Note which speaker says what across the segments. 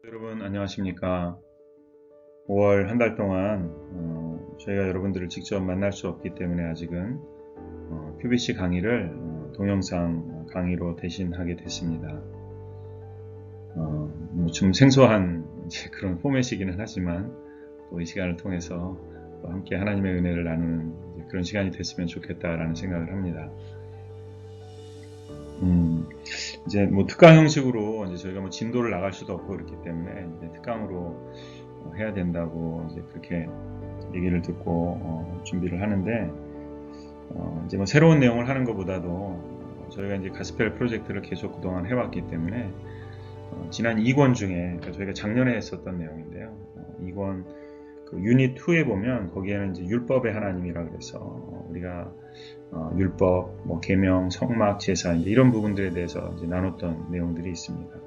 Speaker 1: 여러분 안녕하십니까. 5월 한 달 동안 저희가 여러분들을 직접 만날 수 없기 때문에 아직은 QBC 강의를 동영상 강의로 대신하게 됐습니다. 좀 생소한 그런 포맷이기는 하지만 또 이 시간을 통해서 또 함께 하나님의 은혜를 나누는 그런 시간이 됐으면 좋겠다라는 생각을 합니다. 이제 특강 형식으로 이제 저희가 진도를 나갈 수도 없고 그렇기 때문에 이제 특강으로 해야 된다고 이제 그렇게 얘기를 듣고 준비를 하는데 이제 새로운 내용을 하는 것보다도 저희가 이제 가스펠 프로젝트를 계속 그동안 해왔기 때문에 지난 2권 중에 저희가 작년에 했었던 내용인데요. 2권 그 유닛 2에 보면 거기에는 이제 율법의 하나님이라 그래서 우리가 율법, 계명, 성막, 제사 이제 이런 부분들에 대해서 이제 나눴던 내용들이 있습니다.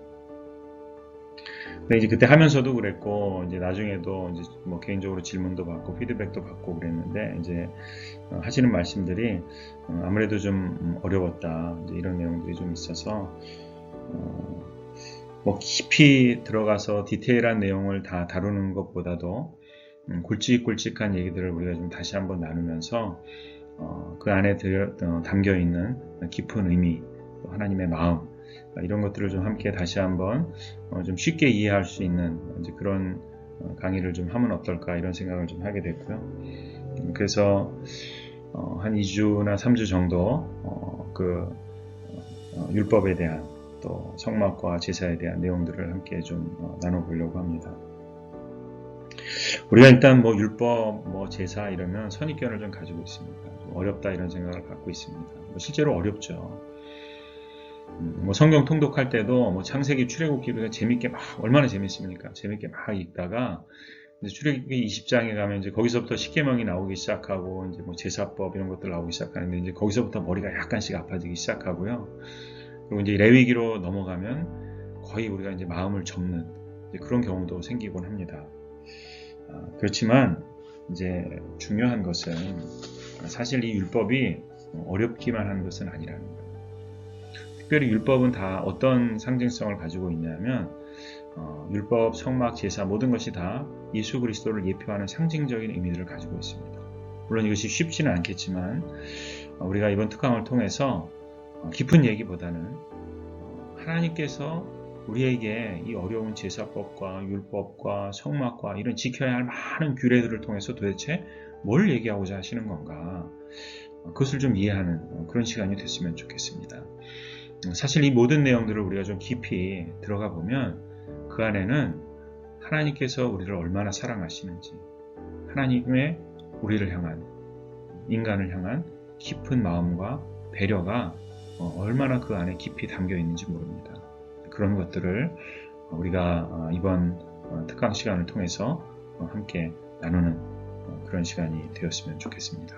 Speaker 1: 근데 이제 그때 하면서도 그랬고 이제 나중에도 이제 개인적으로 질문도 받고 피드백도 받고 그랬는데 이제 하시는 말씀들이 아무래도 좀 어려웠다 이제 이런 내용들이 좀 있어서 깊이 들어가서 디테일한 내용을 다 다루는 것보다도 굵직굵직한 얘기들을 우리가 좀 다시 한번 나누면서 그 안에 담겨 있는 깊은 의미, 또 하나님의 마음 이런 것들을 좀 함께 다시 한번 좀 쉽게 이해할 수 있는 이제 그런 강의를 좀 하면 어떨까 이런 생각을 좀 하게 됐고요. 그래서 한 2주나 3주 정도 율법에 대한 또 성막과 제사에 대한 내용들을 함께 좀 나눠보려고 합니다. 우리가 일단 율법, 제사 이러면 선입견을 좀 가지고 있습니다. 좀 어렵다 이런 생각을 갖고 있습니다. 실제로 어렵죠. 성경 통독할 때도 창세기 출애굽기가 재밌게 얼마나 재밌습니까? 재밌게 막 읽다가 이제 출애굽기 20장에 가면 이제 거기서부터 십계명이 나오기 시작하고 이제 제사법 이런 것들 나오기 시작하는데 이제 거기서부터 머리가 약간씩 아파지기 시작하고요. 그리고 이제 레위기로 넘어가면 거의 우리가 이제 마음을 접는 그런 경우도 생기곤 합니다. 그렇지만 이제 중요한 것은 사실 이 율법이 어렵기만 한 것은 아니라는 거예요. 특별히 율법은 다 어떤 상징성을 가지고 있냐면 율법, 성막, 제사 모든 것이 다 예수 그리스도를 예표하는 상징적인 의미들을 가지고 있습니다. 물론 이것이 쉽지는 않겠지만 우리가 이번 특강을 통해서 깊은 얘기보다는 하나님께서 우리에게 이 어려운 제사법과 율법과 성막과 이런 지켜야 할 많은 규례들을 통해서 도대체 뭘 얘기하고자 하시는 건가, 그것을 좀 이해하는 그런 시간이 됐으면 좋겠습니다. 사실 이 모든 내용들을 우리가 좀 깊이 들어가 보면 그 안에는 하나님께서 우리를 얼마나 사랑하시는지, 하나님의 우리를 향한, 인간을 향한 깊은 마음과 배려가 얼마나 그 안에 깊이 담겨 있는지 모릅니다. 그런 것들을 우리가 이번 특강 시간을 통해서 함께 나누는 그런 시간이 되었으면 좋겠습니다.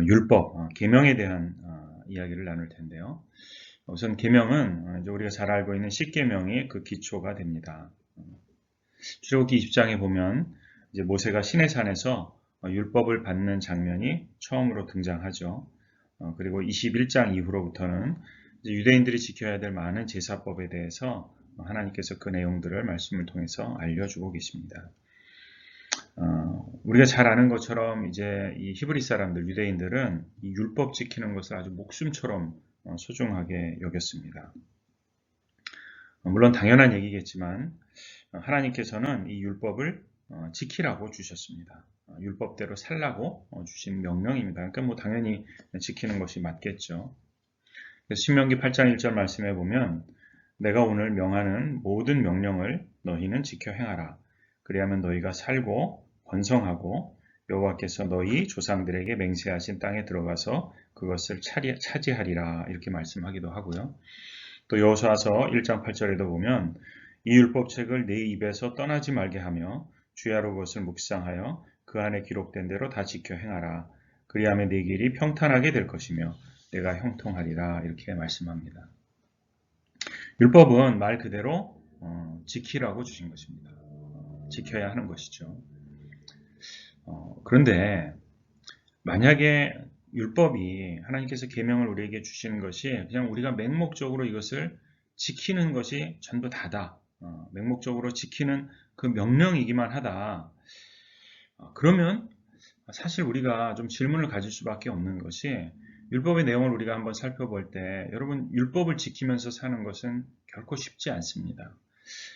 Speaker 1: 율법, 계명에 대한 이야기를 나눌 텐데요. 우선 계명은 우리가 잘 알고 있는 십계명이 그 기초가 됩니다. 출애굽기 20장에 보면 이제 모세가 시내산에서 율법을 받는 장면이 처음으로 등장하죠. 그리고 21장 이후로부터는 이제 유대인들이 지켜야 될 많은 제사법에 대해서 하나님께서 그 내용들을 말씀을 통해서 알려주고 계십니다. 우리가 잘 아는 것처럼 이제 이 히브리 사람들, 유대인들은 이 율법 지키는 것을 아주 목숨처럼 소중하게 여겼습니다. 물론 당연한 얘기겠지만 하나님께서는 이 율법을 지키라고 주셨습니다. 율법대로 살라고 주신 명령입니다. 그러니까 당연히 지키는 것이 맞겠죠. 그래서 신명기 8장 1절 말씀에 보면 내가 오늘 명하는 모든 명령을 너희는 지켜 행하라. 그리하면 너희가 살고 번성하고 여호와께서 너희 조상들에게 맹세하신 땅에 들어가서 그것을 차지하리라 이렇게 말씀하기도 하고요. 또 여호수아서 1장 8절에도 보면 이 율법책을 내 입에서 떠나지 말게 하며 주야로 그것을 묵상하여 그 안에 기록된 대로 다 지켜 행하라. 그리하면 네 길이 평탄하게 될 것이며 내가 형통하리라 이렇게 말씀합니다. 율법은 말 그대로 지키라고 주신 것입니다. 지켜야 하는 것이죠. 그런데 만약에 율법이 하나님께서 계명을 우리에게 주시는 것이 그냥 우리가 맹목적으로 이것을 지키는 것이 전부 다다. 맹목적으로 지키는 그 명령이기만 하다. 그러면 사실 우리가 좀 질문을 가질 수밖에 없는 것이 율법의 내용을 우리가 한번 살펴볼 때 여러분 율법을 지키면서 사는 것은 결코 쉽지 않습니다.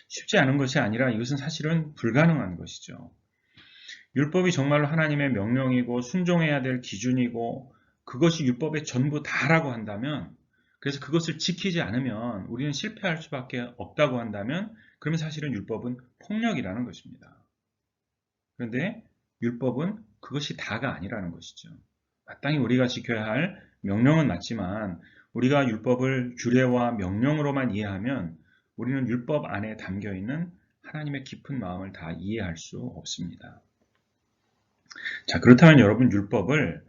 Speaker 1: 쉽지 않은 것이 아니라 이것은 사실은 불가능한 것이죠. 율법이 정말로 하나님의 명령이고 순종해야 될 기준이고 그것이 율법의 전부 다라고 한다면 그래서 그것을 지키지 않으면 우리는 실패할 수밖에 없다고 한다면 그러면 사실은 율법은 폭력이라는 것입니다. 그런데 율법은 그것이 다가 아니라는 것이죠. 마땅히 우리가 지켜야 할 명령은 맞지만 우리가 율법을 규례와 명령으로만 이해하면 우리는 율법 안에 담겨있는 하나님의 깊은 마음을 다 이해할 수 없습니다. 자, 그렇다면 여러분 율법을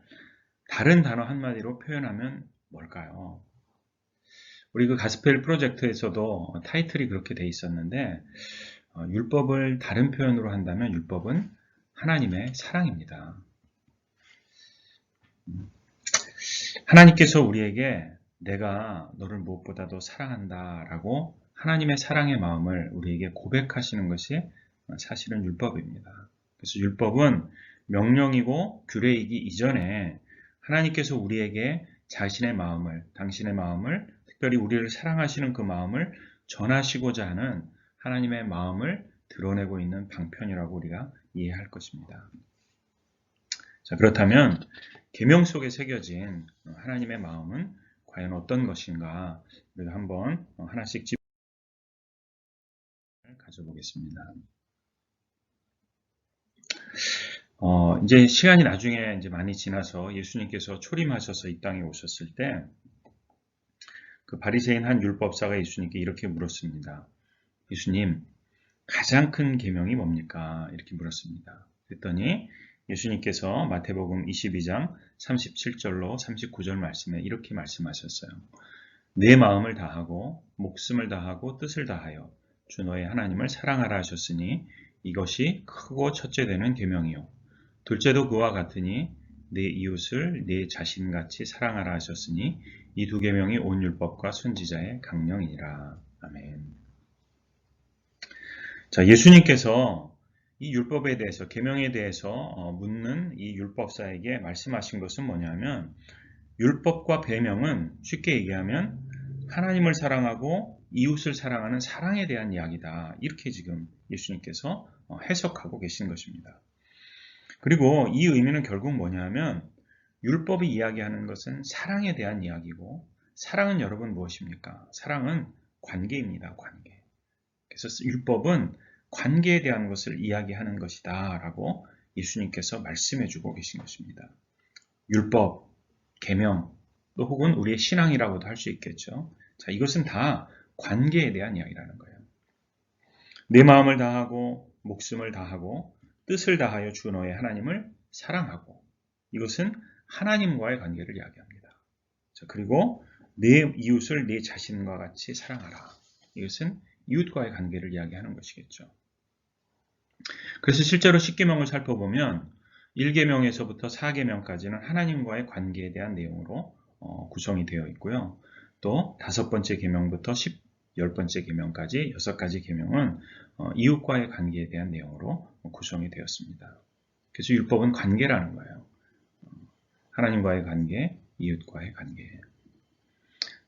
Speaker 1: 다른 단어 한마디로 표현하면 뭘까요? 우리 그 가스펠 프로젝트에서도 타이틀이 그렇게 돼 있었는데 율법을 다른 표현으로 한다면 율법은 하나님의 사랑입니다. 하나님께서 우리에게 내가 너를 무엇보다도 사랑한다 라고 하나님의 사랑의 마음을 우리에게 고백하시는 것이 사실은 율법입니다. 그래서 율법은 명령이고 규례이기 이전에 하나님께서 우리에게 자신의 마음을, 당신의 마음을, 특별히 우리를 사랑하시는 그 마음을 전하시고자 하는 하나님의 마음을 드러내고 있는 방편이라고 우리가 이해할 것입니다. 자, 그렇다면 계명 속에 새겨진 하나님의 마음은 과연 어떤 것인가 우리가 한번 하나씩 가져보겠습니다. 이제 시간이 나중에 이제 많이 지나서 예수님께서 초림하셔서 이 땅에 오셨을 때 그 바리새인 한 율법사가 예수님께 이렇게 물었습니다. 예수님, 가장 큰 계명이 뭡니까? 이렇게 물었습니다. 그랬더니 예수님께서 마태복음 22장 37절로 39절 말씀에 이렇게 말씀하셨어요. 내 마음을 다하고 목숨을 다하고 뜻을 다하여 주 너의 하나님을 사랑하라 하셨으니 이것이 크고 첫째 되는 계명이요. 둘째도 그와 같으니 내 이웃을 내 자신같이 사랑하라 하셨으니 이 두 계명이 온 율법과 선지자의 강령이니라. 아멘. 자, 예수님께서 이 율법에 대해서 계명에 대해서 묻는 이 율법사에게 말씀하신 것은 뭐냐면 율법과 계명은 쉽게 얘기하면 하나님을 사랑하고 이웃을 사랑하는 사랑에 대한 이야기다. 이렇게 지금 예수님께서 해석하고 계신 것입니다. 그리고 이 의미는 결국 뭐냐면 율법이 이야기하는 것은 사랑에 대한 이야기고 사랑은 여러분 무엇입니까? 사랑은 관계입니다. 관계. 그래서 율법은 관계에 대한 것을 이야기하는 것이다 라고 예수님께서 말씀해 주고 계신 것입니다. 율법, 계명, 또 혹은 우리의 신앙이라고도 할 수 있겠죠. 자, 이것은 다 관계에 대한 이야기라는 거예요. 내 마음을 다하고 목숨을 다하고 뜻을 다하여 주 너의 하나님을 사랑하고 이것은 하나님과의 관계를 이야기합니다. 자, 그리고 내 이웃을 내 자신과 같이 사랑하라. 이것은 이웃과의 관계를 이야기하는 것이겠죠. 그래서 실제로 10계명을 살펴보면 1계명에서부터 4계명까지는 하나님과의 관계에 대한 내용으로 구성이 되어 있고요. 또 5번째 계명부터 10번째 계명까지 6가지 계명은 이웃과의 관계에 대한 내용으로 구성이 되었습니다. 그래서 율법은 관계라는 거예요. 하나님과의 관계, 이웃과의 관계.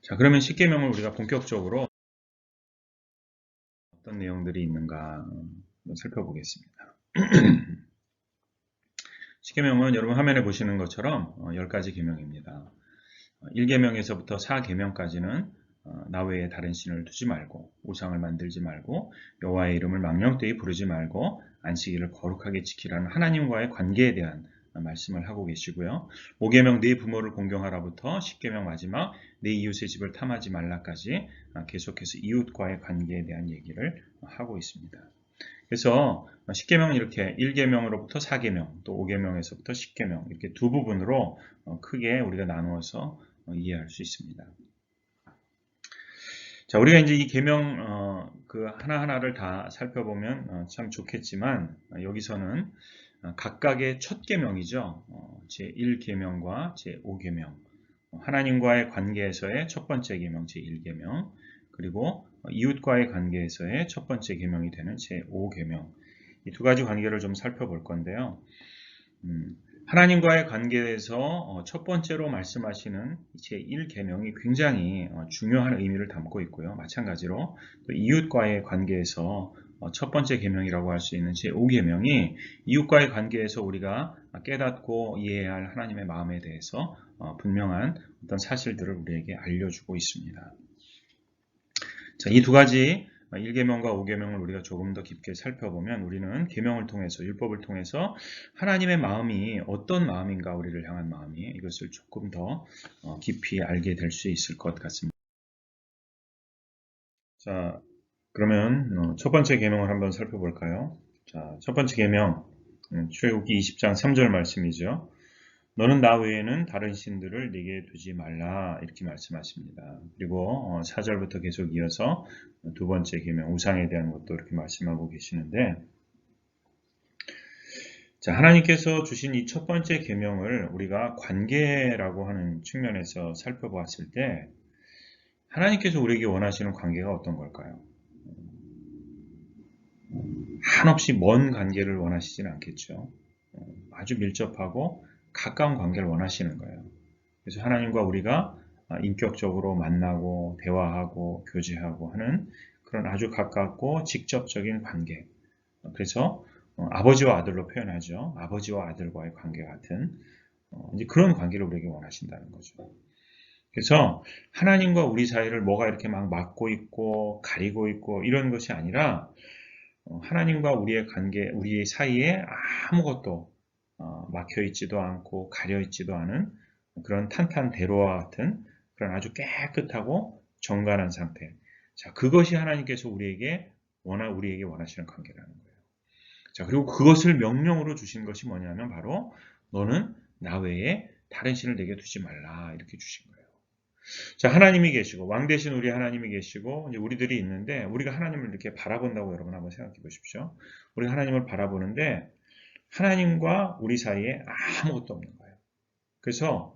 Speaker 1: 자, 그러면 10계명을 우리가 본격적으로 어떤 내용들이 있는가 살펴보겠습니다. 10계명은 여러분 화면에 보시는 것처럼 10가지 계명입니다. 1계명에서부터 4계명까지는 나 외에 다른 신을 두지 말고 우상을 만들지 말고 여호와의 이름을 망령되이 부르지 말고 안식일을 거룩하게 지키라는 하나님과의 관계에 대한 말씀을 하고 계시고요. 5계명 네 부모를 공경하라부터 10계명 마지막 내 이웃의 집을 탐하지 말라까지 계속해서 이웃과의 관계에 대한 얘기를 하고 있습니다. 그래서 10계명은 이렇게 1계명으로부터 4계명 또 5계명에서부터 10계명 이렇게 두 부분으로 크게 우리가 나누어서 이해할 수 있습니다. 자, 우리가 이제 이 계명 그 하나하나를 다 살펴보면 참 좋겠지만 여기서는 각각의 첫 계명이죠. 제1계명과 제5계명. 하나님과의 관계에서의 첫 번째 계명 제1계명, 그리고 이웃과의 관계에서의 첫 번째 계명이 되는 제5계명. 이 두 가지 관계를 좀 살펴볼 건데요. 하나님과의 관계에서 첫 번째로 말씀하시는 제1계명이 굉장히 중요한 의미를 담고 있고요. 마찬가지로 또 이웃과의 관계에서 첫 번째 계명이라고 할 수 있는 제5계명이 이웃과의 관계에서 우리가 깨닫고 이해해야 할 하나님의 마음에 대해서 분명한 어떤 사실들을 우리에게 알려주고 있습니다. 자, 이 두 가지 1계명과 5계명을 우리가 조금 더 깊게 살펴보면 우리는 계명을 통해서, 율법을 통해서 하나님의 마음이 어떤 마음인가, 우리를 향한 마음이, 이것을 조금 더 깊이 알게 될 수 있을 것 같습니다. 자, 그러면 첫 번째 계명을 한번 살펴볼까요? 자, 첫 번째 계명, 출애굽기 20장 3절 말씀이죠. 너는 나 외에는 다른 신들을 네게 두지 말라, 이렇게 말씀하십니다. 그리고 4절부터 계속 이어서 두 번째 계명, 우상에 대한 것도 이렇게 말씀하고 계시는데, 자, 하나님께서 주신 이 첫 번째 계명을 우리가 관계라고 하는 측면에서 살펴보았을 때, 하나님께서 우리에게 원하시는 관계가 어떤 걸까요? 한없이 먼 관계를 원하시지는 않겠죠. 아주 밀접하고 가까운 관계를 원하시는 거예요. 그래서 하나님과 우리가 인격적으로 만나고 대화하고 교제하고 하는 그런 아주 가깝고 직접적인 관계. 그래서 아버지와 아들로 표현하죠. 아버지와 아들과의 관계 같은 이제 그런 관계를 우리에게 원하신다는 거죠. 그래서 하나님과 우리 사이를 뭐가 이렇게 막 막고 있고 가리고 있고 이런 것이 아니라 하나님과 우리의 관계, 우리 사이에 아무것도 막혀 있지도 않고 가려 있지도 않은 그런 탄탄대로와 같은 그런 아주 깨끗하고 정갈한 상태. 자, 그것이 하나님께서 우리에게 원하시는 관계라는 거예요. 자, 그리고 그것을 명령으로 주신 것이 뭐냐면 바로 너는 나 외에 다른 신을 내게 두지 말라, 이렇게 주신 거예요. 자, 하나님이 계시고 왕 대신 우리 하나님이 계시고 이제 우리들이 있는데, 우리가 하나님을 이렇게 바라본다고 여러분 한번 생각해 보십시오. 우리가 하나님을 바라보는데 하나님과 우리 사이에 아무것도 없는 거예요. 그래서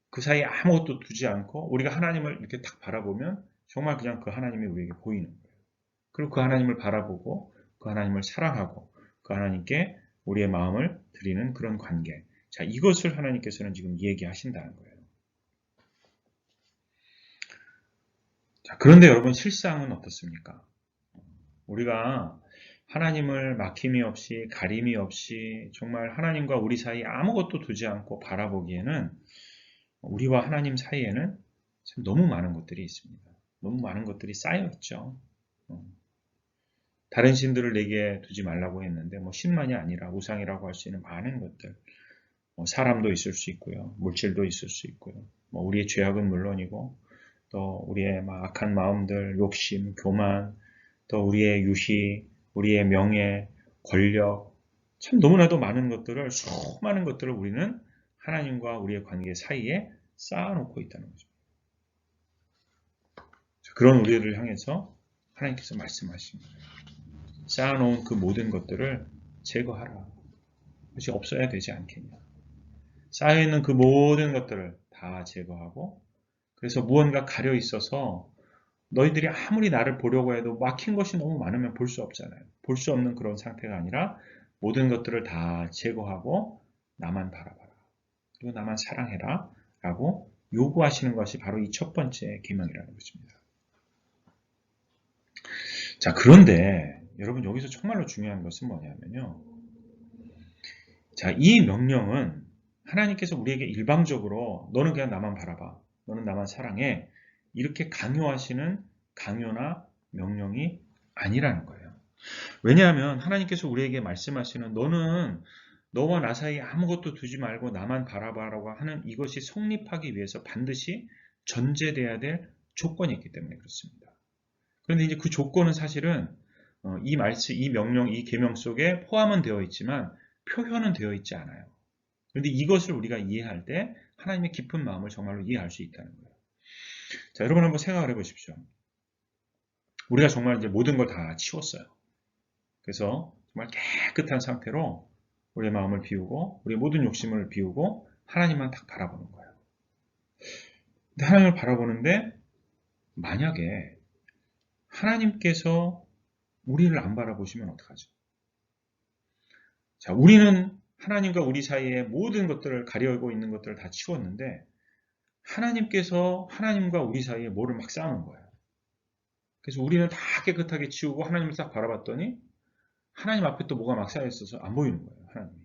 Speaker 1: 그 사이에 아무것도 두지 않고 우리가 하나님을 이렇게 딱 바라보면 정말 그냥 그 하나님이 우리에게 보이는 거예요. 그리고 그 하나님을 바라보고 그 하나님을 사랑하고 그 하나님께 우리의 마음을 드리는 그런 관계. 자, 이것을 하나님께서는 지금 얘기하신다는 거예요. 자, 그런데 여러분, 실상은 어떻습니까? 우리가 하나님을 막힘이 없이 가림이 없이 정말 하나님과 우리 사이에 아무것도 두지 않고 바라보기에는 우리와 하나님 사이에는 참 너무 많은 것들이 있습니다. 너무 많은 것들이 쌓여 있죠. 다른 신들을 내게 두지 말라고 했는데 신만이 아니라 우상이라고 할 수 있는 많은 것들, 사람도 있을 수 있고요, 물질도 있을 수 있고요, 우리의 죄악은 물론이고 또 우리의 악한 마음들, 욕심, 교만, 또 우리의 유희, 우리의 명예, 권력, 참 너무나도 많은 것들을, 수많은 것들을 우리는 하나님과 우리의 관계 사이에 쌓아놓고 있다는 거죠. 그런 우리를 향해서 하나님께서 말씀하십니다. 쌓아놓은 그 모든 것들을 제거하라. 그것이 없어야 되지 않겠냐. 쌓여있는 그 모든 것들을 다 제거하고, 그래서 무언가 가려 있어서 너희들이 아무리 나를 보려고 해도 막힌 것이 너무 많으면 볼 수 없잖아요. 볼 수 없는 그런 상태가 아니라 모든 것들을 다 제거하고 나만 바라봐라. 그리고 나만 사랑해라. 라고 요구하시는 것이 바로 이 첫 번째 계명이라는 것입니다. 자, 그런데 여러분, 여기서 정말로 중요한 것은 뭐냐면요. 자, 이 명령은 하나님께서 우리에게 일방적으로 너는 그냥 나만 바라봐, 너는 나만 사랑해, 이렇게 강요하시는 강요나 명령이 아니라는 거예요. 왜냐하면 하나님께서 우리에게 말씀하시는 너는 너와 나 사이에 아무것도 두지 말고 나만 바라봐라고 하는 이것이 성립하기 위해서 반드시 전제돼야 될 조건이 있기 때문에 그렇습니다. 그런데 이제 그 조건은 사실은 이 말씀, 이 명령, 이 계명 속에 포함은 되어 있지만 표현은 되어 있지 않아요. 그런데 이것을 우리가 이해할 때 하나님의 깊은 마음을 정말로 이해할 수 있다는 거예요. 자, 여러분 한번 생각을 해보십시오. 우리가 정말 이제 모든 걸 다 치웠어요. 그래서 정말 깨끗한 상태로 우리의 마음을 비우고 우리의 모든 욕심을 비우고 하나님만 딱 바라보는 거예요. 근데 하나님을 바라보는데 만약에 하나님께서 우리를 안 바라보시면 어떡하죠? 자, 우리는 하나님과 우리 사이에 모든 것들을 가려고 있는 것들을 다 치웠는데 하나님께서 하나님과 우리 사이에 뭐를 막 쌓아놓은 거예요. 그래서 우리는 다 깨끗하게 치우고 하나님을 딱 바라봤더니 하나님 앞에 또 뭐가 막 쌓여있어서 안 보이는 거예요. 하나님이.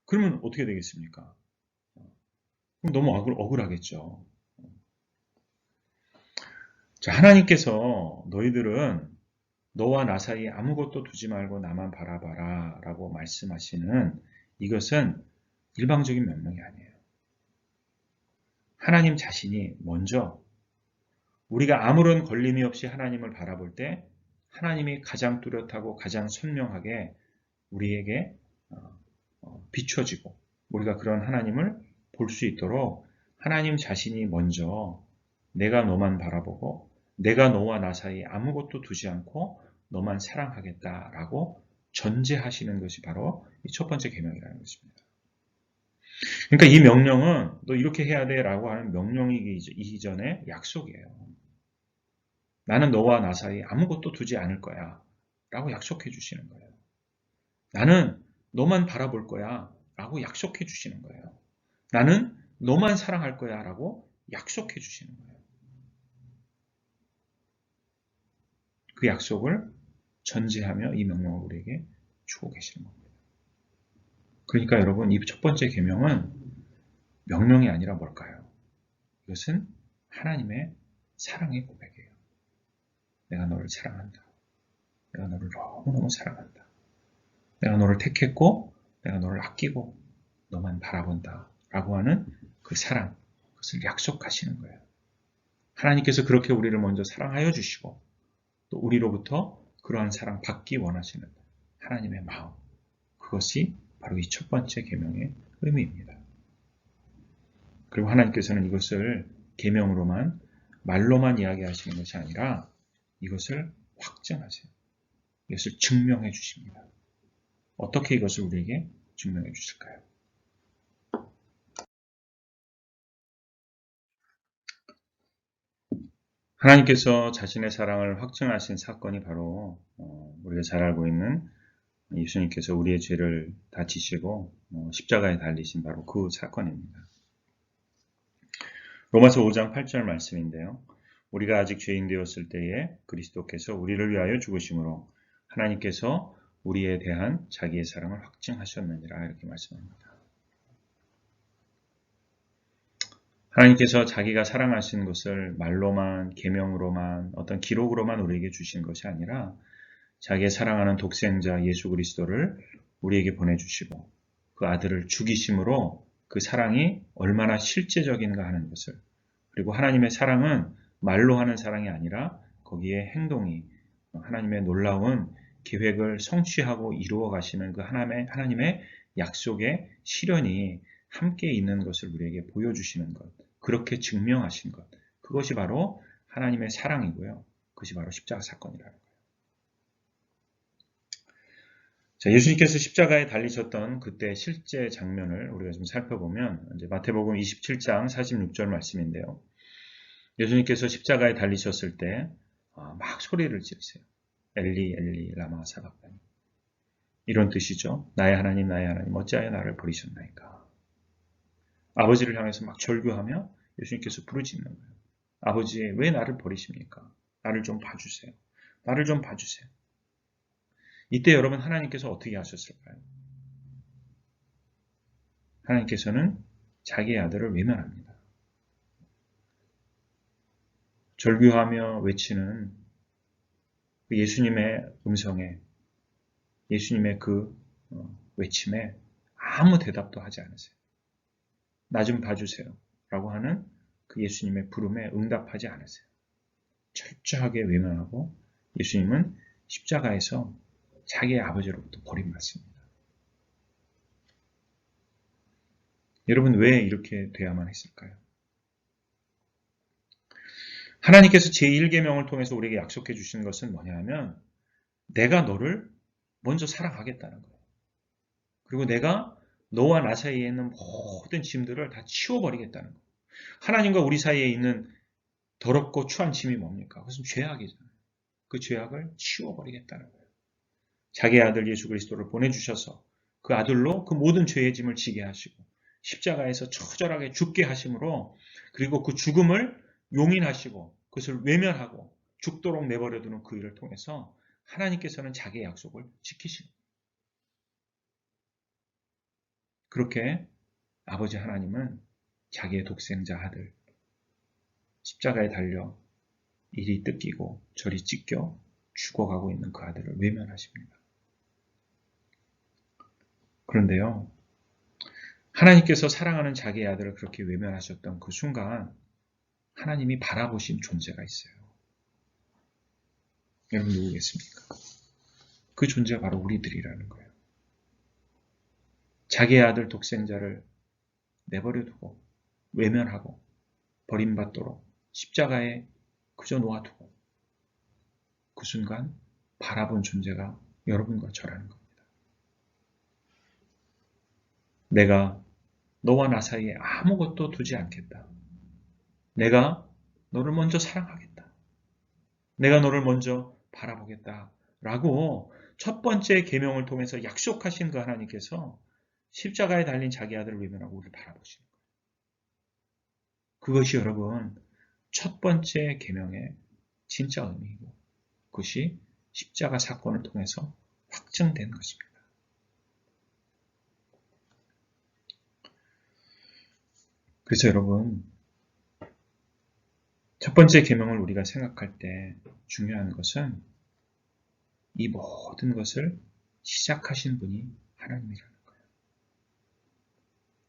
Speaker 1: 그러면 어떻게 되겠습니까? 그럼 너무 억울하겠죠. 자, 하나님께서 너희들은 너와 나 사이에 아무것도 두지 말고 나만 바라봐라 라고 말씀하시는 이것은 일방적인 명령이 아니에요. 하나님 자신이 먼저 우리가 아무런 걸림이 없이 하나님을 바라볼 때 하나님이 가장 뚜렷하고 가장 선명하게 우리에게 비춰지고 우리가 그런 하나님을 볼 수 있도록 하나님 자신이 먼저 내가 너만 바라보고 내가 너와 나 사이에 아무것도 두지 않고 너만 사랑하겠다라고 전제하시는 것이 바로 이 첫 번째 계명이라는 것입니다. 그러니까 이 명령은 너 이렇게 해야 돼라고 하는 명령이기 이전에 약속이에요. 나는 너와 나 사이에 아무것도 두지 않을 거야 라고 약속해 주시는 거예요. 나는 너만 바라볼 거야 라고 약속해 주시는 거예요. 나는 너만 사랑할 거야 라고 약속해 주시는 거예요. 그 약속을 전제하며 이 명령을 우리에게 주고 계시는 겁니다. 그러니까 여러분, 이 첫 번째 계명은 명령이 아니라 뭘까요? 이것은 하나님의 사랑의 고백이에요. 내가 너를 사랑한다. 내가 너를 너무너무 사랑한다. 내가 너를 택했고 내가 너를 아끼고 너만 바라본다 라고 하는 그 사랑, 그것을 약속하시는 거예요. 하나님께서 그렇게 우리를 먼저 사랑하여 주시고 또 우리로부터 그러한 사랑 받기 원하시는 하나님의 마음, 그것이 바로 이 첫 번째 계명의 의미입니다. 그리고 하나님께서는 이것을 계명으로만 말로만 이야기하시는 것이 아니라 이것을 확증하세요. 이것을 증명해 주십니다. 어떻게 이것을 우리에게 증명해 주실까요? 하나님께서 자신의 사랑을 확증하신 사건이 바로 우리가 잘 알고 있는 예수님께서 우리의 죄를 다 지시고 십자가에 달리신 바로 그 사건입니다. 로마서 5장 8절 말씀인데요. 우리가 아직 죄인 되었을 때에 그리스도께서 우리를 위하여 죽으심으로 하나님께서 우리에 대한 자기의 사랑을 확증하셨느니라 이렇게 말씀합니다. 하나님께서 자기가 사랑하시는 것을 말로만, 계명으로만, 어떤 기록으로만 우리에게 주신 것이 아니라 자기의 사랑하는 독생자 예수 그리스도를 우리에게 보내주시고 그 아들을 죽이심으로 그 사랑이 얼마나 실제적인가 하는 것을, 그리고 하나님의 사랑은 말로 하는 사랑이 아니라 거기에 행동이 하나님의 놀라운 계획을 성취하고 이루어 가시는 그 하나님의 약속의 실현이 함께 있는 것을 우리에게 보여주시는 것, 그렇게 증명하신 것, 그것이 바로 하나님의 사랑이고요. 그것이 바로 십자가 사건이라는 거예요. 자, 예수님께서 십자가에 달리셨던 그때 실제 장면을 우리가 좀 살펴보면 이제 마태복음 27장 46절 말씀인데요. 예수님께서 십자가에 달리셨을 때 막 소리를 지르세요. 엘리 엘리 라마 사박다니, 이런 뜻이죠. 나의 하나님 어찌하여 나를 버리셨나이까. 아버지를 향해서 막 절규하며 예수님께서 부르짖는 거예요. 아버지, 왜 나를 버리십니까? 나를 좀 봐주세요. 나를 좀 봐주세요. 이때 여러분, 하나님께서 어떻게 하셨을까요? 하나님께서는 자기의 아들을 외면합니다. 절규하며 외치는 그 예수님의 음성에, 예수님의 그 외침에 아무 대답도 하지 않으세요. 나 좀 봐주세요 라고 하는 그 예수님의 부름에 응답하지 않으세요. 철저하게 외면하고 예수님은 십자가에서 자기의 아버지로부터 버림받습니다. 여러분, 왜 이렇게 돼야만 했을까요? 하나님께서 제1계명을 통해서 우리에게 약속해 주신 것은 뭐냐 하면 내가 너를 먼저 사랑하겠다는 거예요. 그리고 내가 너와 나 사이에 있는 모든 짐들을 다 치워버리겠다는 거예요. 하나님과 우리 사이에 있는 더럽고 추한 짐이 뭡니까? 그것은 죄악이잖아요. 그 죄악을 치워버리겠다는 거예요. 자기 아들 예수 그리스도를 보내주셔서 그 아들로 그 모든 죄의 짐을 지게 하시고 십자가에서 처절하게 죽게 하심으로 그리고 그 죽음을 용인하시고 그것을 외면하고 죽도록 내버려두는 그 일을 통해서 하나님께서는 자기의 약속을 지키십니다. 그렇게 아버지 하나님은 자기의 독생자 아들 십자가에 달려 이리 뜯기고 저리 찢겨 죽어가고 있는 그 아들을 외면하십니다. 그런데요, 하나님께서 사랑하는 자기의 아들을 그렇게 외면하셨던 그 순간 하나님이 바라보신 존재가 있어요. 여러분 누구겠습니까? 그 존재가 바로 우리들이라는 거예요. 자기의 아들 독생자를 내버려두고 외면하고 버림받도록 십자가에 그저 놓아두고 그 순간 바라본 존재가 여러분과 저라는 겁니다. 내가 너와 나 사이에 아무것도 두지 않겠다. 내가 너를 먼저 사랑하겠다. 내가 너를 먼저 바라보겠다. 라고 첫 번째 계명을 통해서 약속하신 그 하나님께서 십자가에 달린 자기 아들을 외면하고 우리를 바라보시는 거예요. 그것이 여러분 첫 번째 계명의 진짜 의미이고 그것이 십자가 사건을 통해서 확증된 것입니다. 그래서 여러분 첫 번째 계명을 우리가 생각할 때 중요한 것은 이 모든 것을 시작하신 분이 하나님이라는 거예요.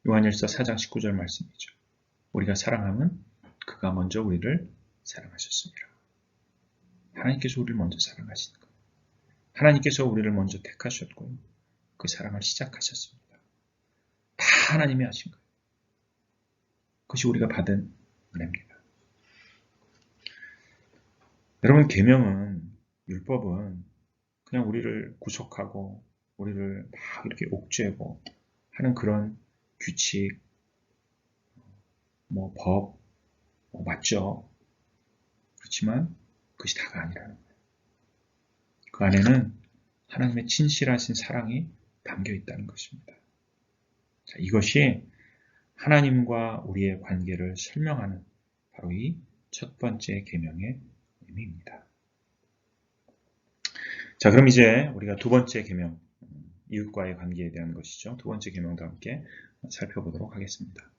Speaker 1: 요한일서 4장 19절 말씀이죠. 우리가 사랑하면 그가 먼저 우리를 사랑하셨습니다. 하나님께서 우리를 먼저 사랑하신 거예요. 하나님께서 우리를 먼저 택하셨고 그 사랑을 시작하셨습니다. 다 하나님이 하신 거예요. 그것이 우리가 받은 은혜입니다. 여러분 계명은 율법은 그냥 우리를 구속하고 우리를 막 이렇게 옥죄고 하는 그런 규칙, 법, 맞죠. 그렇지만 그것이 다가 아니라는 거예요. 그 안에는 하나님의 진실하신 사랑이 담겨 있다는 것입니다. 자, 이것이 하나님과 우리의 관계를 설명하는 바로 이 첫 번째 계명의 의미입니다. 자, 그럼 이제 우리가 두 번째 계명, 이웃과의 관계에 대한 것이죠. 두 번째 계명도 함께 살펴보도록 하겠습니다.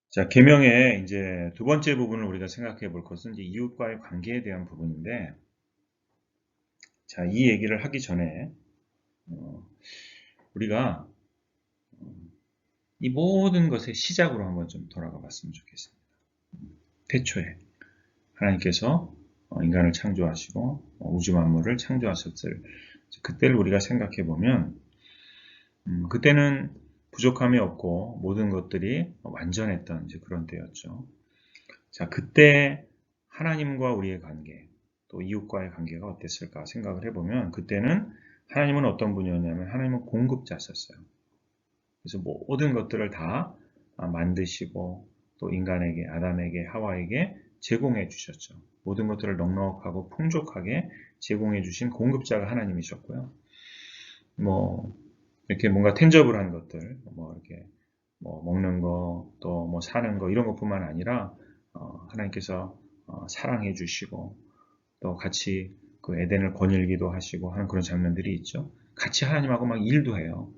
Speaker 1: 자, 계명의 이제 두 번째 부분을 우리가 생각해 볼 것은 이제 이웃과의 관계에 대한 부분인데, 자, 이 얘기를 하기 전에 우리가 이 모든 것의 시작으로 한번 좀 돌아가 봤으면 좋겠습니다. 태초에 하나님께서 인간을 창조하시고 우주 만물을 창조하셨을 그때를 우리가 생각해 보면 그때는 부족함이 없고 모든 것들이 완전했던 이제 그런 때였죠. 자, 그때 하나님과 우리의 관계, 또 이웃과의 관계가 어땠을까 생각을 해보면 그때는 하나님은 어떤 분이었냐면 하나님은 공급자셨어요. 그래서 모든 것들을 다 만드시고 또 인간에게, 아담에게, 하와에게 제공해 주셨죠. 모든 것들을 넉넉하고 풍족하게 제공해 주신 공급자가 하나님이셨고요. 이렇게 뭔가 텐저블한 것들, 이렇게 먹는 거, 또 사는 거 이런 것뿐만 아니라 하나님께서 사랑해 주시고 또 같이 그 에덴을 거닐기도 하시고 하는 그런 장면들이 있죠. 같이 하나님하고 막 일도 해요.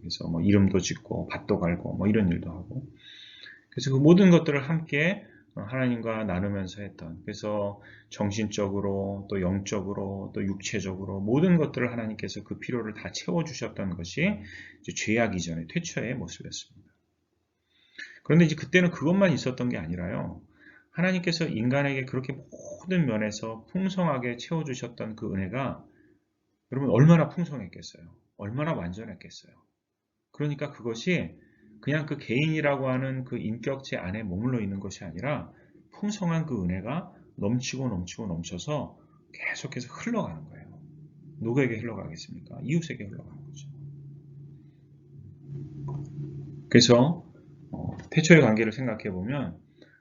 Speaker 1: 그래서 이름도 짓고 밭도 갈고 이런 일도 하고. 그래서 그 모든 것들을 함께 하나님과 나누면서 했던, 그래서 정신적으로 또 영적으로 또 육체적으로 모든 것들을 하나님께서 그 필요를 다 채워주셨던 것이 이제 죄악 이전의 태초의 모습이었습니다. 그런데 이제 그때는 그것만 있었던 게 아니라요. 하나님께서 인간에게 그렇게 모든 면에서 풍성하게 채워주셨던 그 은혜가 여러분 얼마나 풍성했겠어요. 얼마나 완전했겠어요. 그러니까 그것이 그냥 그 개인이라고 하는 그 인격체 안에 머물러 있는 것이 아니라 풍성한 그 은혜가 넘치고 넘치고 넘쳐서 계속해서 흘러가는 거예요. 누구에게 흘러가겠습니까? 이웃에게 흘러가는 거죠. 그래서 태초의 관계를 생각해 보면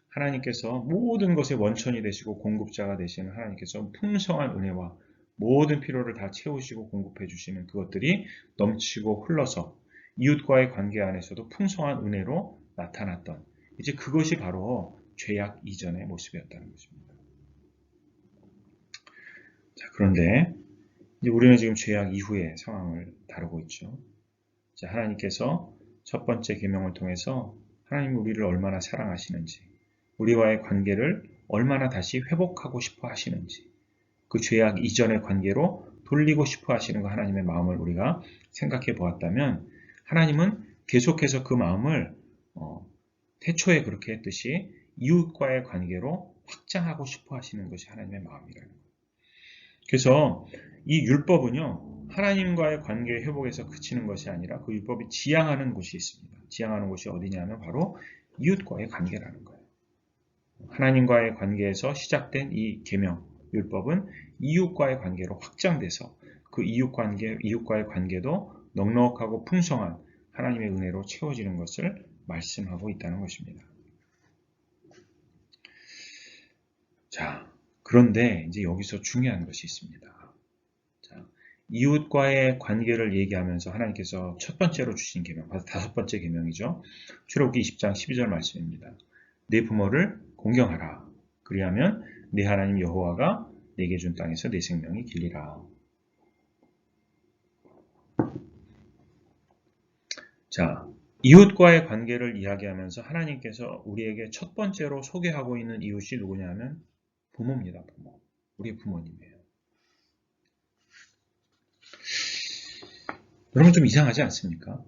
Speaker 1: 하나님께서 모든 것의 원천이 되시고 공급자가 되시는 하나님께서 풍성한 은혜와 모든 필요를 다 채우시고 공급해 주시는 그것들이 넘치고 흘러서 이웃과의 관계 안에서도 풍성한 은혜로 나타났던 이제 그것이 바로 죄악 이전의 모습이었다는 것입니다. 자, 그런데 이제 우리는 지금 죄악 이후의 상황을 다루고 있죠. 자, 하나님께서 첫 번째 계명을 통해서 하나님이 우리를 얼마나 사랑하시는지, 우리와의 관계를 얼마나 다시 회복하고 싶어 하시는지, 그 죄악 이전의 관계로 돌리고 싶어 하시는 그 하나님의 마음을 우리가 생각해 보았다면 하나님은 계속해서 그 마음을 태초에 그렇게 했듯이 이웃과의 관계로 확장하고 싶어 하시는 것이 하나님의 마음이라는 거예요. 그래서 이 율법은요, 하나님과의 관계 회복에서 그치는 것이 아니라 그 율법이 지향하는 곳이 있습니다. 지향하는 곳이 어디냐면 바로 이웃과의 관계라는 거예요. 하나님과의 관계에서 시작된 이 계명, 율법은 이웃과의 관계로 확장돼서 그 이웃과의 관계도 넉넉하고 풍성한 하나님의 은혜로 채워지는 것을 말씀하고 있다는 것입니다. 자, 그런데 이제 여기서 중요한 것이 있습니다. 자, 이웃과의 관계를 얘기하면서 하나님께서 첫 번째로 주신 계명, 바로 다섯 번째 계명이죠. 출애굽기 20장 12절 말씀입니다. 내 부모를 공경하라. 그리하면 내 하나님 여호와가 내게 준 땅에서 내 생명이 길리라. 자, 이웃과의 관계를 이야기하면서 하나님께서 우리에게 첫 번째로 소개하고 있는 이웃이 누구냐면 부모입니다. 부모. 우리 부모님이에요. 여러분 좀 이상하지 않습니까?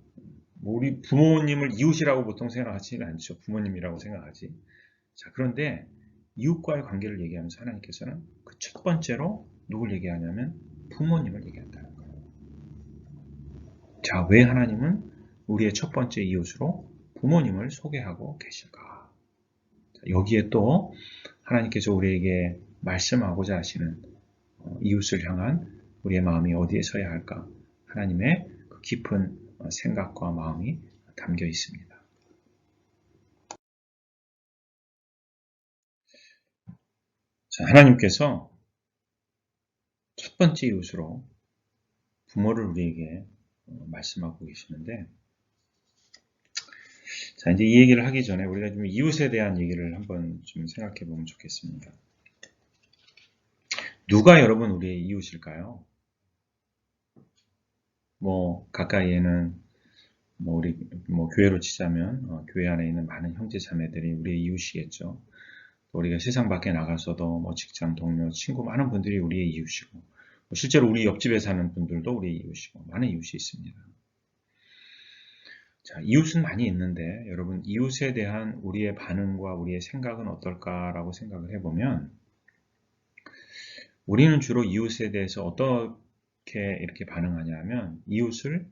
Speaker 1: 우리 부모님을 이웃이라고 보통 생각하지는 않죠. 부모님이라고 생각하지. 자, 그런데 이웃과의 관계를 얘기하면서 하나님께서는 그 첫 번째로 누굴 얘기하냐면 부모님을 얘기한다는 거예요. 자, 왜 하나님은 우리의 첫 번째 이웃으로 부모님을 소개하고 계실까? 자, 여기에 또 하나님께서 우리에게 말씀하고자 하시는 이웃을 향한 우리의 마음이 어디에 서야 할까? 하나님의 그 깊은 생각과 마음이 담겨 있습니다. 자, 하나님께서 첫 번째 이웃으로 부모를 우리에게 말씀하고 계시는데, 자, 이제 이 얘기를 하기 전에 우리가 좀 이웃에 대한 얘기를 한번 좀 생각해 보면 좋겠습니다. 누가 여러분 우리의 이웃일까요? 가까이에는 우리 교회로 치자면 교회 안에 있는 많은 형제 자매들이 우리의 이웃이겠죠. 우리가 세상 밖에 나가서도 직장 동료, 친구 많은 분들이 우리의 이웃이고 실제로 우리 옆집에 사는 분들도 우리의 이웃이고 많은 이웃이 있습니다. 자, 이웃은 많이 있는데 여러분 이웃에 대한 우리의 반응과 우리의 생각은 어떨까라고 생각을 해보면 우리는 주로 이웃에 대해서 어떻게 이렇게 반응하냐면 이웃을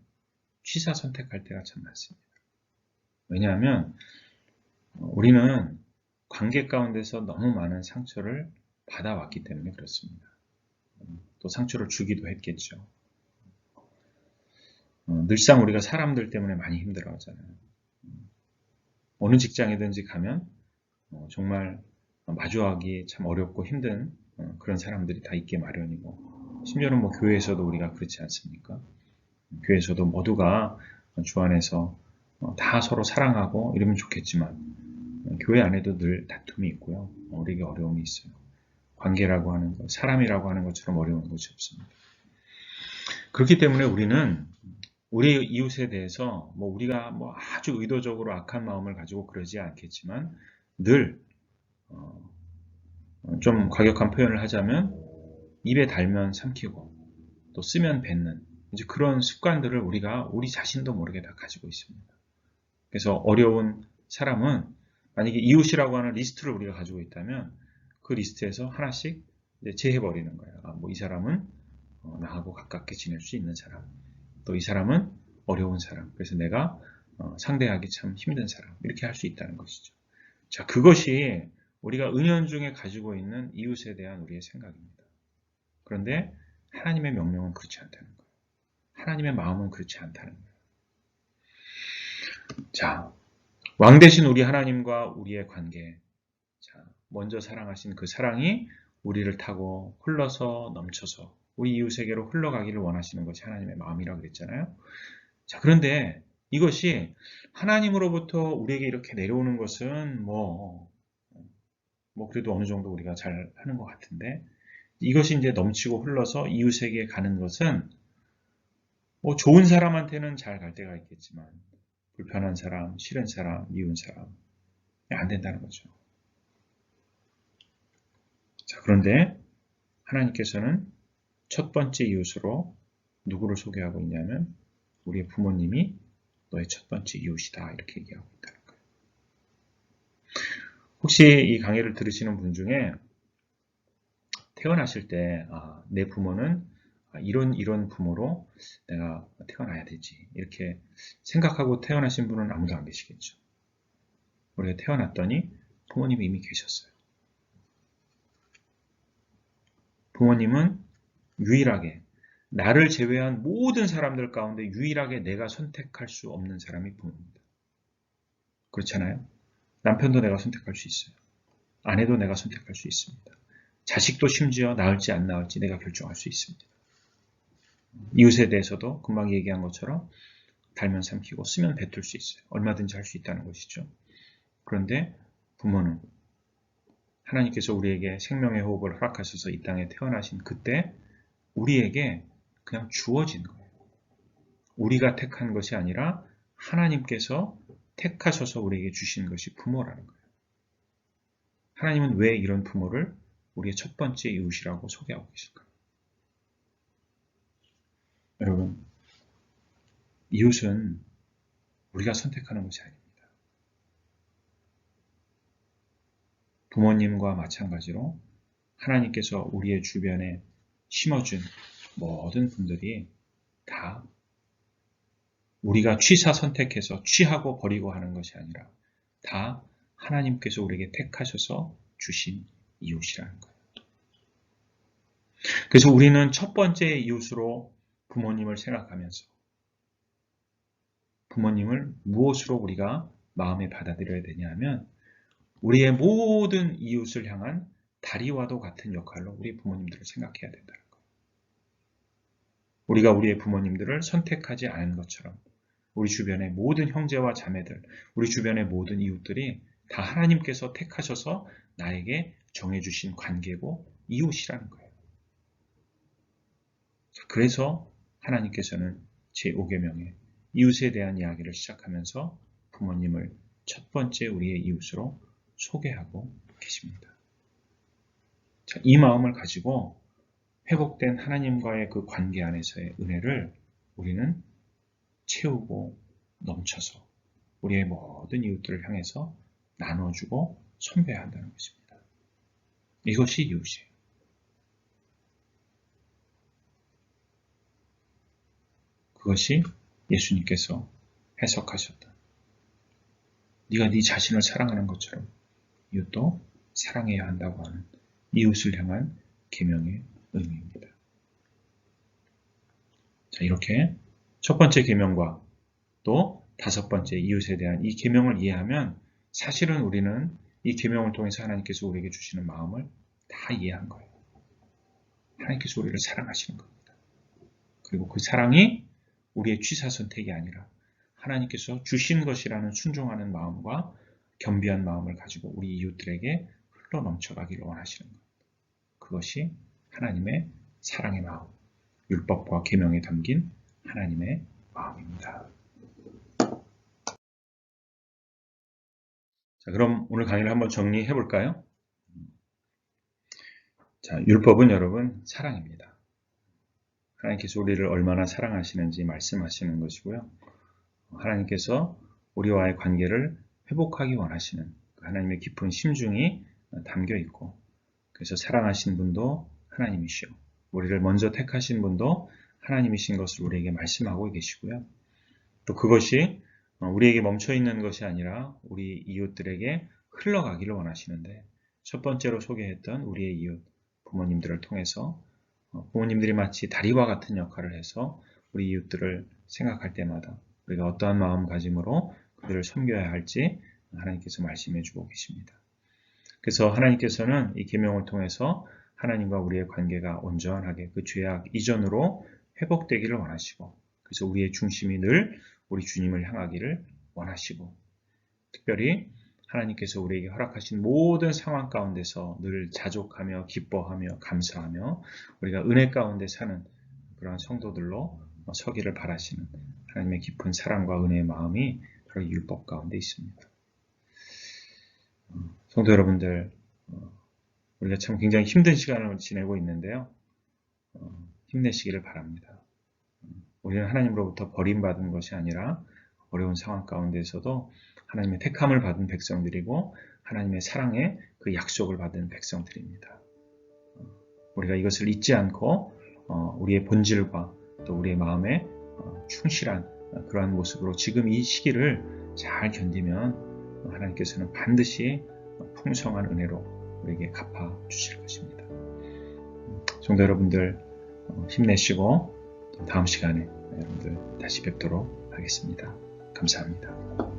Speaker 1: 취사 선택할 때가 참 많습니다. 왜냐하면 우리는 관계 가운데서 너무 많은 상처를 받아왔기 때문에 그렇습니다. 또 상처를 주기도 했겠죠. 늘상 우리가 사람들 때문에 많이 힘들어하잖아요. 어느 직장이든지 가면 정말 마주하기 참 어렵고 힘든 그런 사람들이 다 있게 마련이고 심지어는 교회에서도 우리가 그렇지 않습니까? 교회에서도 모두가 주 안에서 다 서로 사랑하고 이러면 좋겠지만 교회 안에도 늘 다툼이 있고요. 우리에게 어려움이 있어요. 관계라고 하는 것, 사람이라고 하는 것처럼 어려운 것이 없습니다. 그렇기 때문에 우리는 우리 이웃에 대해서 우리가 아주 의도적으로 악한 마음을 가지고 그러지 않겠지만 늘 좀 과격한 표현을 하자면 입에 달면 삼키고 또 쓰면 뱉는 이제 그런 습관들을 우리가 우리 자신도 모르게 다 가지고 있습니다. 그래서 어려운 사람은 만약에 이웃이라고 하는 리스트를 우리가 가지고 있다면 그 리스트에서 하나씩 제해버리는 거예요. 이 사람은 나하고 가깝게 지낼 수 있는 사람, 또 이 사람은 어려운 사람, 그래서 내가 상대하기 참 힘든 사람 이렇게 할 수 있다는 것이죠. 자, 그것이 우리가 은연중에 가지고 있는 이웃에 대한 우리의 생각입니다. 그런데 하나님의 명령은 그렇지 않다는 거예요. 하나님의 마음은 그렇지 않다는 거예요. 자, 왕 대신 우리 하나님과 우리의 관계. 자, 먼저 사랑하신 그 사랑이 우리를 타고 흘러서 넘쳐서 우리 이웃에게로 흘러가기를 원하시는 것이 하나님의 마음이라고 그랬잖아요. 자, 그런데 이것이 하나님으로부터 우리에게 이렇게 내려오는 것은 그래도 어느 정도 우리가 잘 하는 것 같은데, 이것이 이제 넘치고 흘러서 이웃에게 가는 것은 좋은 사람한테는 잘 갈 때가 있겠지만 불편한 사람, 싫은 사람, 미운 사람 안 된다는 거죠. 자, 그런데 하나님께서는 첫 번째 이웃으로 누구를 소개하고 있냐면 우리의 부모님이 너의 첫 번째 이웃이다 이렇게 얘기하고 있다는 거예요. 혹시 이 강의를 들으시는 분 중에 태어나실 때 내 부모는 이런 부모로 내가 태어나야 되지 이렇게 생각하고 태어나신 분은 아무도 안 계시겠죠. 우리가 태어났더니 부모님이 이미 계셨어요. 부모님은 유일하게 나를 제외한 모든 사람들 가운데 유일하게 내가 선택할 수 없는 사람이 부모입니다. 그렇잖아요? 남편도 내가 선택할 수 있어요. 아내도 내가 선택할 수 있습니다. 자식도 심지어 낳을지 안 낳을지 내가 결정할 수 있습니다. 이웃에 대해서도 금방 얘기한 것처럼 달면 삼키고 쓰면 뱉을 수 있어요. 얼마든지 할 수 있다는 것이죠. 그런데 부모는 하나님께서 우리에게 생명의 호흡을 허락하셔서 이 땅에 태어나신 그때 우리에게 그냥 주어진 거예요. 우리가 택한 것이 아니라 하나님께서 택하셔서 우리에게 주신 것이 부모라는 거예요. 하나님은 왜 이런 부모를 우리의 첫 번째 이웃이라고 소개하고 계실까요? 여러분, 이웃은 우리가 선택하는 것이 아닙니다. 부모님과 마찬가지로 하나님께서 우리의 주변에 심어준 모든 분들이 다 우리가 취사 선택해서 취하고 버리고 하는 것이 아니라 다 하나님께서 우리에게 택하셔서 주신 이웃이라는 거예요. 그래서 우리는 첫 번째 이웃으로 부모님을 생각하면서 부모님을 무엇으로 우리가 마음에 받아들여야 되냐 하면 우리의 모든 이웃을 향한 다리와도 같은 역할로 우리 부모님들을 생각해야 된다는 거예요. 우리가 우리의 부모님들을 선택하지 않은 것처럼 우리 주변의 모든 형제와 자매들, 우리 주변의 모든 이웃들이 다 하나님께서 택하셔서 나에게 정해주신 관계고 이웃이라는 거예요. 그래서 하나님께서는 제5계명에 이웃에 대한 이야기를 시작하면서 부모님을 첫 번째 우리의 이웃으로 소개하고 계십니다. 자, 이 마음을 가지고 회복된 하나님과의 그 관계 안에서의 은혜를 우리는 채우고 넘쳐서 우리의 모든 이웃들을 향해서 나눠주고 선배해야 한다는 것입니다. 이것이 이웃이에요. 그것이 예수님께서 해석하셨다. 네가 네 자신을 사랑하는 것처럼 이웃도 사랑해야 한다고 하는 이웃을 향한 계명의 의미입니다. 자, 이렇게 첫 번째 계명과 또 다섯 번째 이웃에 대한 이 계명을 이해하면 사실은 우리는 이 계명을 통해서 하나님께서 우리에게 주시는 마음을 다 이해한 거예요. 하나님께서 우리를 사랑하시는 겁니다. 그리고 그 사랑이 우리의 취사 선택이 아니라 하나님께서 주신 것이라는 순종하는 마음과 겸비한 마음을 가지고 우리 이웃들에게 흘러 넘쳐가기를 원하시는 것. 그것이 하나님의 사랑의 마음, 율법과 계명에 담긴 하나님의 마음입니다. 자, 그럼 오늘 강의를 한번 정리해 볼까요? 자, 율법은 여러분 사랑입니다. 하나님께서 우리를 얼마나 사랑하시는지 말씀하시는 것이고요. 하나님께서 우리와의 관계를 회복하기 원하시는 하나님의 깊은 심중이 담겨 있고, 그래서 사랑하신 분도 하나님이시오. 우리를 먼저 택하신 분도 하나님이신 것을 우리에게 말씀하고 계시고요. 또 그것이 우리에게 멈춰 있는 것이 아니라 우리 이웃들에게 흘러가기를 원하시는데, 첫 번째로 소개했던 우리의 이웃, 부모님들을 통해서 부모님들이 마치 다리와 같은 역할을 해서 우리 이웃들을 생각할 때마다 우리가 어떠한 마음가짐으로 그들을 섬겨야 할지 하나님께서 말씀해 주고 계십니다. 그래서 하나님께서는 이 계명을 통해서 하나님과 우리의 관계가 온전하게 그 죄악 이전으로 회복되기를 원하시고, 그래서 우리의 중심이 늘 우리 주님을 향하기를 원하시고, 특별히 하나님께서 우리에게 허락하신 모든 상황 가운데서 늘 자족하며 기뻐하며 감사하며 우리가 은혜 가운데 사는 그러한 성도들로 서기를 바라시는 하나님의 깊은 사랑과 은혜의 마음이 바로 이 율법 가운데 있습니다. 성도 여러분들, 우리가 참 굉장히 힘든 시간을 지내고 있는데요. 힘내시기를 바랍니다. 우리는 하나님으로부터 버림받은 것이 아니라 어려운 상황 가운데서도 하나님의 택함을 받은 백성들이고 하나님의 사랑의 그 약속을 받은 백성들입니다. 우리가 이것을 잊지 않고 우리의 본질과 또 우리의 마음에 충실한 그러한 모습으로 지금 이 시기를 잘 견디면 하나님께서는 반드시 풍성한 은혜로 우리에게 갚아 주실 것입니다. 성도 여러분들 힘내시고 다음 시간에 여러분들 다시 뵙도록 하겠습니다. 감사합니다.